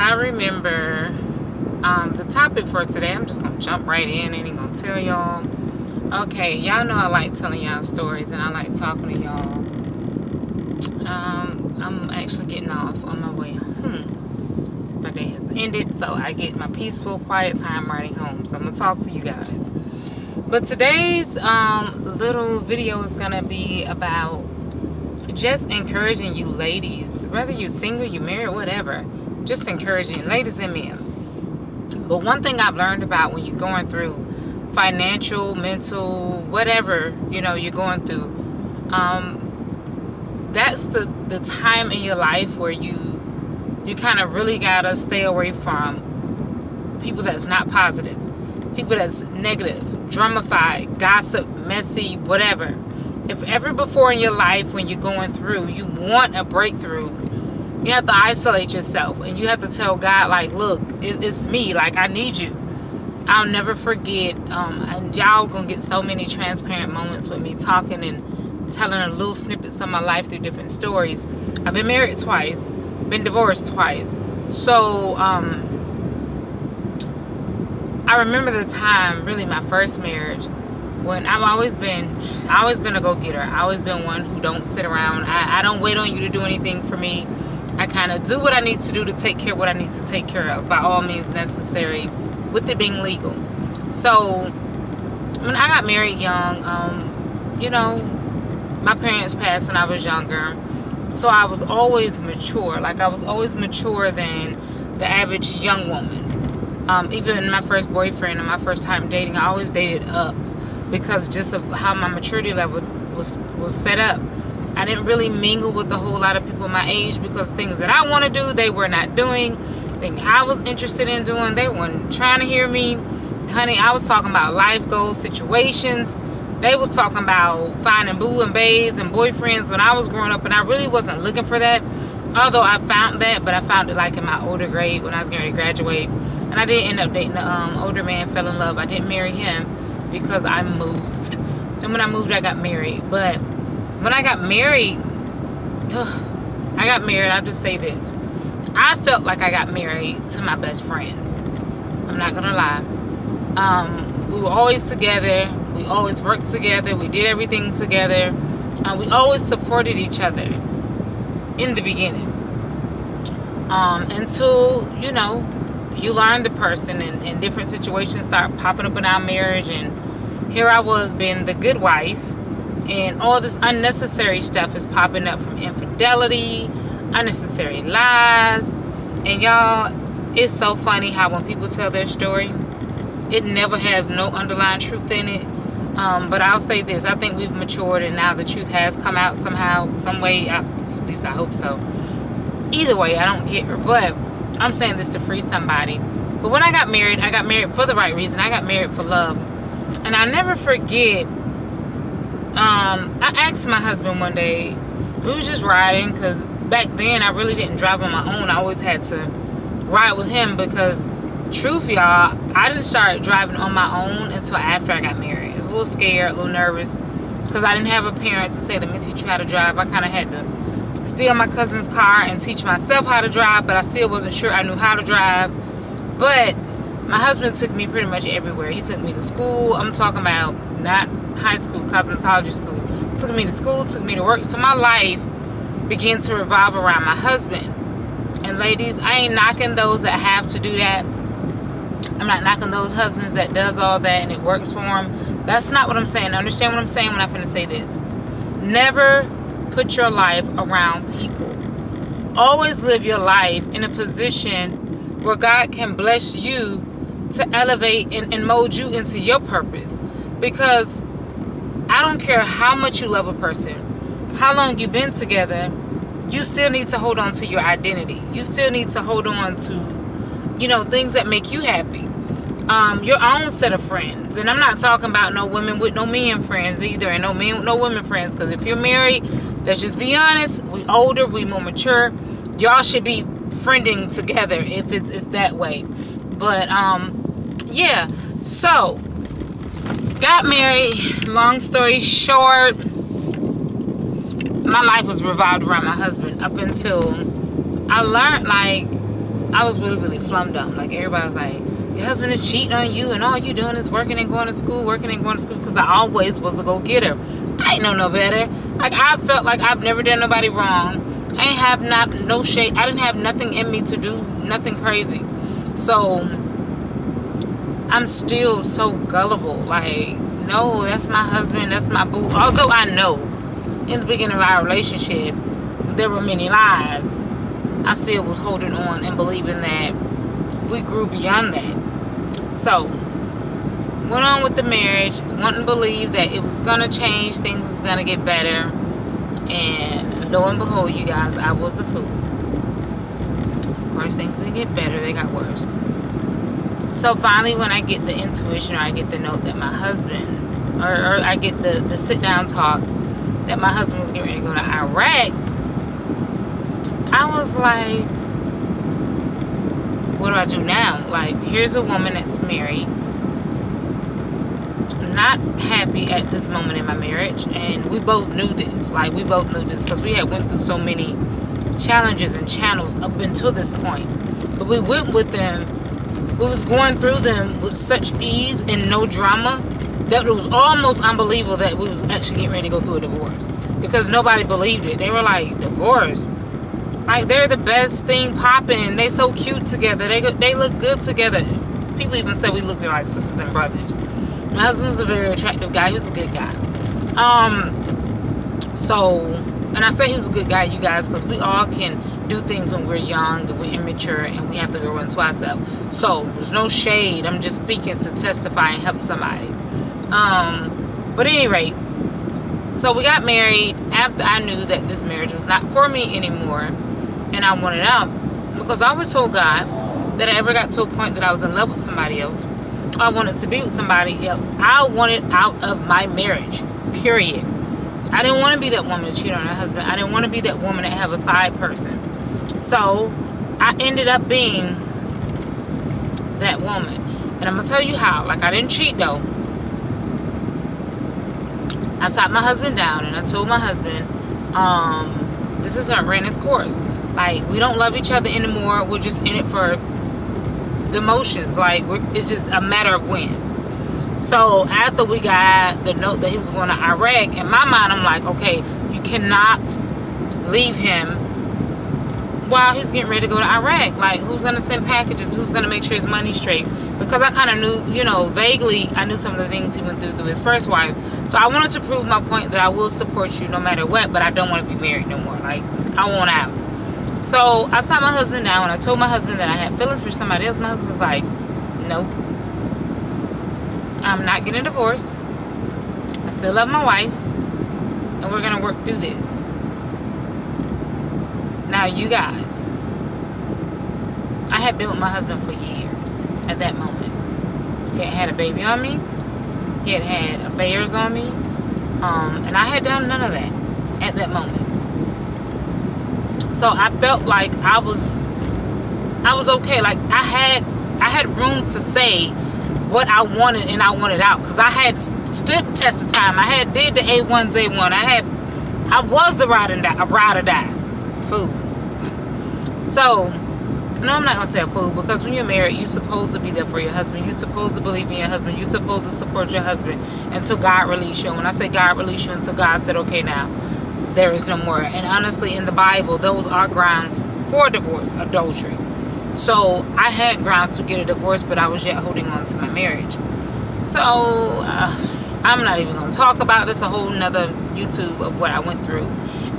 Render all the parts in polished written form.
I remember the topic for today. I'm just gonna jump right in. Ain't gonna tell y'all. Okay, y'all know I like telling y'all stories and I like talking to y'all. I'm actually getting off on my way home. My day has ended, so I get my peaceful, quiet time riding home. So I'm gonna talk to you guys. But today's little video is gonna be about just encouraging you ladies, whether you're single, you're married, whatever. Just encouraging ladies and men. But one thing I've learned about when you're going through financial, mental, whatever, you know, you're going through, that's the time in your life where you kind of really gotta stay away from people that's not positive, people that's negative, dramified, gossip, messy, whatever. If ever before in your life when you're going through, you want a breakthrough, you have to isolate yourself and you have to tell God, like, look, it's me, like, I need you. I'll never forget, and y'all gonna get so many transparent moments with me talking and telling a little snippets of my life through different stories. I've been married twice, been divorced twice. So I remember the time, really my first marriage, when I've always been a go-getter. I've always been one who don't sit around. I don't wait on you to do anything for me. I kind of do what I need to do to take care of what I need to take care of by all means necessary, with it being legal. So when I got married young, you know, my parents passed when I was younger, so I was always mature. Like, I was always mature than the average young woman. Even my first boyfriend and my first time dating, I always dated up because just of how my maturity level was set up. I didn't really mingle with a whole lot of people my age because things that I want to do, they were not doing. Things I was interested in doing, they weren't trying to hear me. Honey, I was talking about life goals, situations. They was talking about finding boo and baes and boyfriends when I was growing up, and I really wasn't looking for that. Although I found that, but I found it like in my older grade when I was going to graduate. And I did end up dating an older man, fell in love. I didn't marry him because I moved. And when I moved, I got married. But when I got married, I'll just say this. I felt like I got married to my best friend. I'm not going to lie. We were always together. We always worked together. We did everything together. We always supported each other in the beginning. Until, you know, you learn the person and different situations start popping up in our marriage. And here I was being the good wife. And all this unnecessary stuff is popping up, from infidelity, unnecessary lies. And y'all, it's so funny how when people tell their story, it never has no underlying truth in it. But I'll say this, I think we've matured and now the truth has come out somehow, some way. At least I hope so. Either way, I don't care. But I'm saying this to free somebody. But when I got married for the right reason. I got married for love. And I'll never forget, I asked my husband one day, we was just riding, because back then I really didn't drive on my own. I always had to ride with him because, truth, y'all, I didn't start driving on my own until after I got married. I was a little scared, a little nervous, because I didn't have a parent to say, let me teach you how to drive. I kind of had to steal my cousin's car and teach myself how to drive, but I still wasn't sure I knew how to drive. But my husband took me pretty much everywhere. He took me to school. I'm talking about not high school, cosmetology school. Took me to school, took me to work. So my life began to revolve around my husband. And ladies, I ain't knocking those that have to do that. I'm not knocking those husbands that does all that and it works for them. That's not what I'm saying. Understand what I'm saying when I'm going to say this. Never put your life around people. Always live your life in a position where God can bless you to elevate and mold you into your purpose. Because I don't care how much you love a person, how long you've been together, you still need to hold on to your identity. You still need to hold on to, you know, things that make you happy. Your own set of friends. And I'm not talking about no women with no men friends either, and no men with no women friends. Because if you're married, let's just be honest, we older, we more mature. Y'all should be friending together if it's that way. But yeah, so got married. Long story short, my life was revolved around my husband up until I learned, like, I was really, really flummed like, everybody's like, your husband is cheating on you and all you doing is working and going to school, because I always was a go-getter. I ain't know no better. Like, I felt like I've never done nobody wrong. I ain't have no shade. I didn't have nothing in me to do nothing crazy. So I'm still so gullible. Like, no, that's my husband, that's my boo. Although I know in the beginning of our relationship there were many lies, I still was holding on and believing that we grew beyond that. So went on with the marriage, wanting to believe that it was gonna change, things was gonna get better, and lo and behold, you guys, I was the fool. Of course, things didn't get better, they got worse. So finally, when I get the intuition, or I get the note that my husband, or I get the sit down talk that my husband was getting ready to go to Iraq, I was like, what do I do now? Like, here's a woman that's married, not happy at this moment in my marriage, and we both knew this. Like, we both knew this because we had went through so many challenges and channels up until this point. But we went with them. We was going through them with such ease and no drama that it was almost unbelievable that we was actually getting ready to go through a divorce, because nobody believed it. They were like, divorce? Like, they're the best thing popping. They so cute together. They look good together. People even said we looked like sisters and brothers. My husband's a very attractive guy. He was a good guy. And I say he was a good guy, you guys, because we all can do things when we're young and we're immature and we have to go into ourselves. So there's no shade. I'm just speaking to testify and help somebody. But at any rate, so we got married after I knew that this marriage was not for me anymore, and I wanted out, because I always told God that I ever got to a point that I was in love with somebody else, I wanted to be with somebody else. I wanted out of my marriage, period. I didn't want to be that woman that cheated on her husband. I didn't want to be that woman that have a side person. So I ended up being that woman. And I'm going to tell you how. Like, I didn't cheat, though. I sat my husband down and I told my husband, this is our ran its course. Like, we don't love each other anymore. We're just in it for the emotions. Like, it's just a matter of when. So after we got the note that he was going to Iraq, in my mind, I'm like, okay, you cannot leave him while he's getting ready to go to Iraq. Like, who's going to send packages? Who's going to make sure his money's straight? Because I kind of knew, you know, vaguely, I knew some of the things he went through his first wife. So I wanted to prove my point that I will support you no matter what, but I don't want to be married no more. Like, I want out. So I sat my husband down and I told my husband that I had feelings for somebody else. My husband was like, nope. I'm not getting a divorce. I still love my wife. And we're going to work through this. Now, you guys, I had been with my husband for years at that moment. He had had a baby on me. He had had affairs on me. And I had done none of that at that moment. So I felt like I was okay. Like, I had room to say what I wanted, and I wanted out, because I had stood the test of time. I did the A1 day one. I was the ride or die fool. So, no, I'm not gonna say a fool, because when you're married, you're supposed to be there for your husband. You're supposed to believe in your husband. You're supposed to support your husband until God release you. When I say God release you, until God said, okay, now there is no more. And honestly, in the Bible, those are grounds for divorce, adultery. So I had grounds to get a divorce, but I was yet holding on to my marriage. So I'm not even going to talk about this. A whole nother YouTube of what I went through,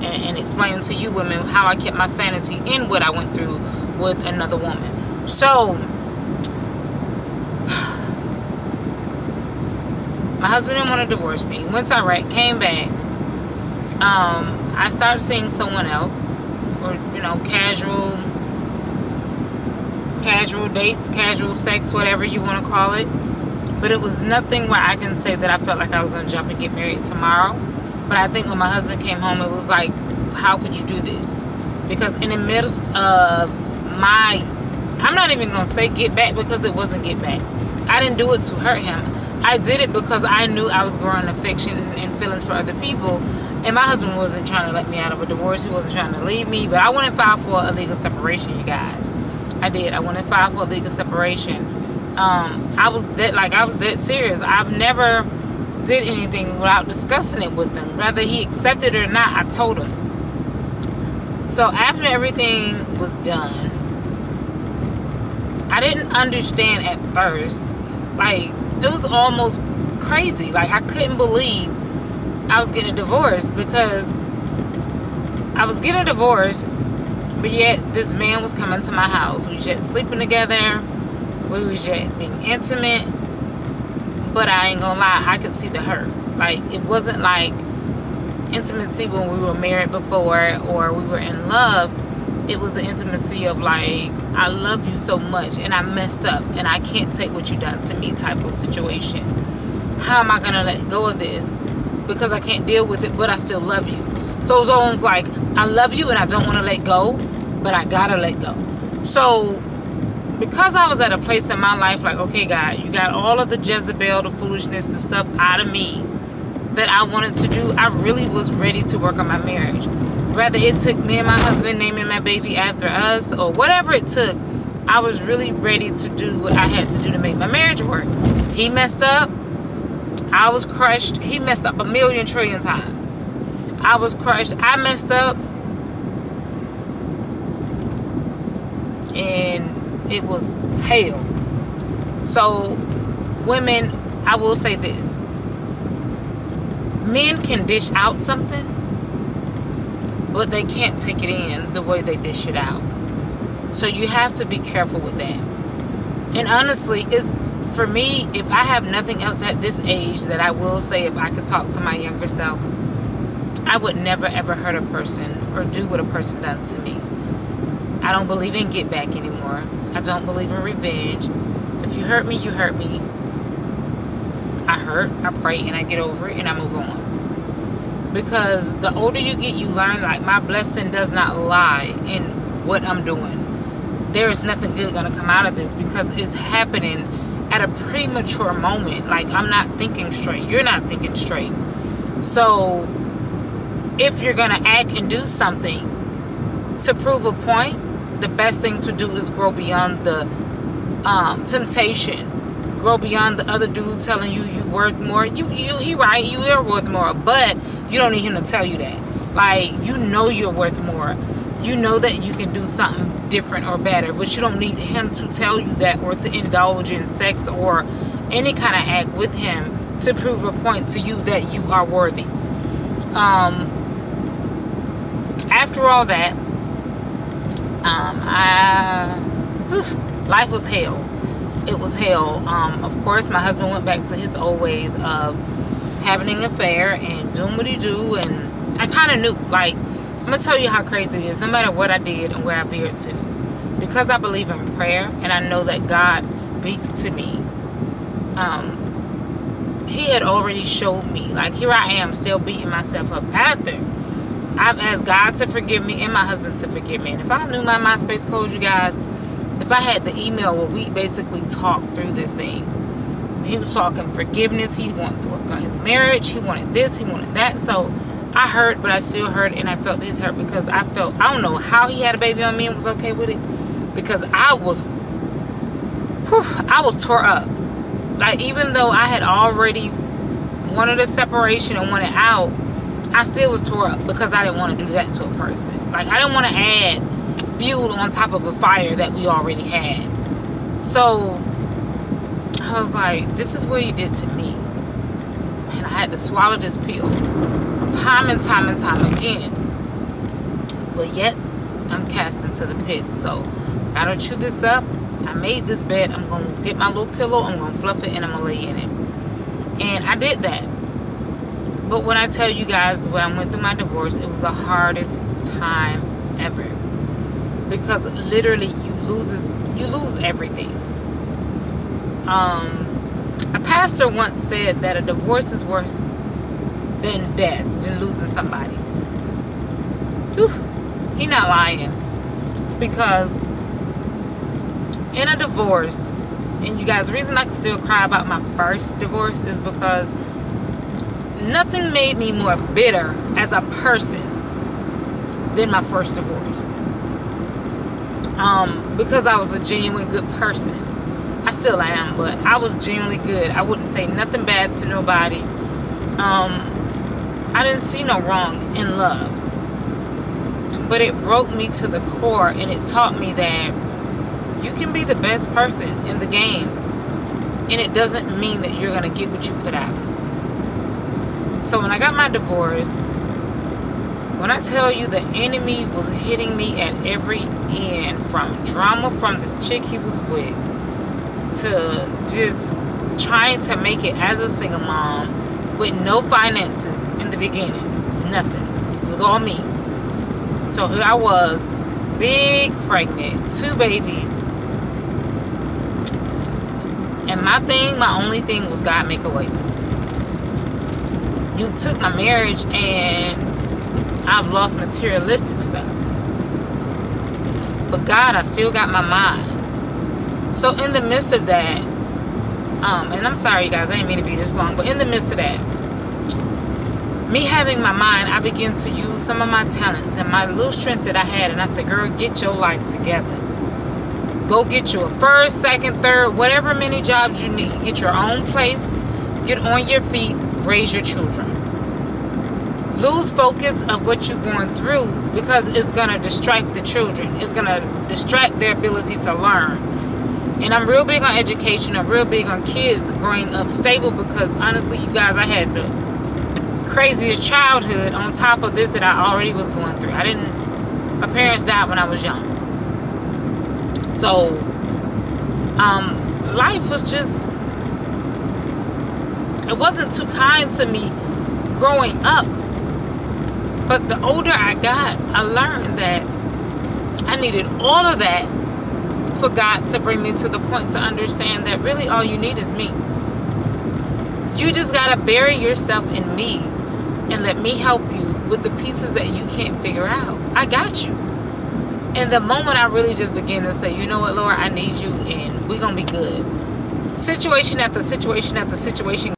and explain to you women how I kept my sanity in what I went through with another woman. So my husband didn't want to divorce me. Went to Iraq, came back. I started seeing someone else, or, you know, casual dates, casual sex, whatever you want to call it. But it was nothing where I can say that I felt like I was going to jump and get married tomorrow. But I think when my husband came home, it was like, how could you do this? Because in the midst of I'm not even going to say get back, because it wasn't get back. I didn't do it to hurt him. I did it because I knew I was growing affection and feelings for other people. And my husband wasn't trying to let me out of a divorce. He wasn't trying to leave me. But I wouldn't file for a legal separation, you guys. I did. I went and filed for legal separation. I was dead serious. I've never did anything without discussing it with him. Whether he accepted it or not, I told him. So after everything was done, I didn't understand at first. Like, it was almost crazy. Like, I couldn't believe I was getting a divorce, because I was getting a divorce, but yet this man was coming to my house. We was yet sleeping together. We was yet being intimate. But I ain't gonna lie, I could see the hurt. Like, it wasn't like intimacy when we were married before or we were in love. It was the intimacy of like, I love you so much and I messed up and I can't take what you done to me type of situation. How am I gonna let go of this? Because I can't deal with it, but I still love you. So it was almost like, I love you and I don't want to let go, but I gotta let go. So because I was at a place in my life like, okay, God, you got all of the Jezebel, the foolishness, the stuff out of me that I wanted to do, I really was ready to work on my marriage. Whether it took me and my husband naming my baby after us or whatever it took, I was really ready to do what I had to do to make my marriage work. He messed up. I was crushed. He messed up a million trillion times. I was crushed. I messed up. And it was hell. So, women, I will say this. Men can dish out something, but they can't take it in the way they dish it out. So you have to be careful with that. And honestly, it's for me, if I have nothing else at this age, that I will say, if I could talk to my younger self, I would never ever hurt a person or do what a person done to me. I don't believe in get back anymore. I don't believe in revenge. If you hurt me, you hurt me. I hurt, I pray, and I get over it, and I move on. Because the older you get, you learn, like, my blessing does not lie in what I'm doing. There is nothing good going to come out of this, because it's happening at a premature moment. Like, I'm not thinking straight. You're not thinking straight. So, if you're going to act and do something to prove a point, the best thing to do is grow beyond the temptation. Grow beyond the other dude telling you you worth more. He right, you are worth more, but you don't need him to tell you that. Like, you know you're worth more. You know that you can do something different or better, but you don't need him to tell you that, or to indulge in sex or any kind of act with him to prove a point to you that you are worthy. After all that, life was hell. It was hell. Of course, my husband went back to his old ways of having an affair and doing what he do. And I kind of knew, like, I'm going to tell you how crazy it is. No matter what I did and where I veered to. Because I believe in prayer and I know that God speaks to me. He had already showed me. Like, here I am still beating myself up after I've asked God to forgive me and my husband to forgive me. And if I knew my MySpace code, you guys, if I had the email where we basically talked through this thing, he was talking forgiveness. He wanted to work on his marriage. He wanted this. He wanted that. So I hurt, but I still hurt, and I felt his hurt because I don't know how he had a baby on me and was okay with it, because I was tore up. Like, even though I had already wanted a separation and wanted out, I still was tore up because I didn't want to do that to a person. Like, I didn't want to add fuel on top of a fire that we already had. So I was like, this is what he did to me. And I had to swallow this pill time and time and time again. But yet, I'm cast into the pit. So, gotta chew this up. I made this bed. I'm going to get my little pillow. I'm going to fluff it and I'm going to lay in it. And I did that. But when I tell you guys, when I went through my divorce, it was the hardest time ever. Because literally, you lose everything. A pastor once said that a divorce is worse than death, than losing somebody. Whew, he not lying. Because in a divorce, and you guys, the reason I can still cry about my first divorce is because nothing made me more bitter as a person than my first divorce. because I was a genuine good person. I still am, but I was genuinely good. I wouldn't say nothing bad to nobody. I didn't see no wrong in love. But it broke me to the core, and it taught me that you can be the best person in the game, and it doesn't mean that you're going to get what you put out. So when I got my divorce, when I tell you the enemy was hitting me at every end, from drama from this chick he was with, to just trying to make it as a single mom with no finances in the beginning. Nothing. It was all me. So here I was, big pregnant, 2 babies. And my only thing was God make a way. You took my marriage and I've lost materialistic stuff. But God, I still got my mind. So in the midst of that, and I'm sorry you guys, I didn't mean to be this long, but in the midst of that, me having my mind, I began to use some of my talents and my little strength that I had, and I said, girl, get your life together. Go get you a first, second, third, whatever many jobs you need. Get your own place, get on your feet, raise your children. Lose focus of what you're going through, because it's going to distract the children. It's going to distract their ability to learn. And I'm real big on education. I'm real big on kids growing up stable, because honestly, you guys, I had the craziest childhood on top of this that I already was going through. My parents died when I was young. So, life was just, it wasn't too kind to me growing up. But the older I got, I learned that I needed all of that for God to bring me to the point to understand that really all you need is me. You just got to bury yourself in me and let me help you with the pieces that you can't figure out. I got you. And the moment I really just began to say, you know what, Lord, I need you, and we're going to be good. Situation after situation after situation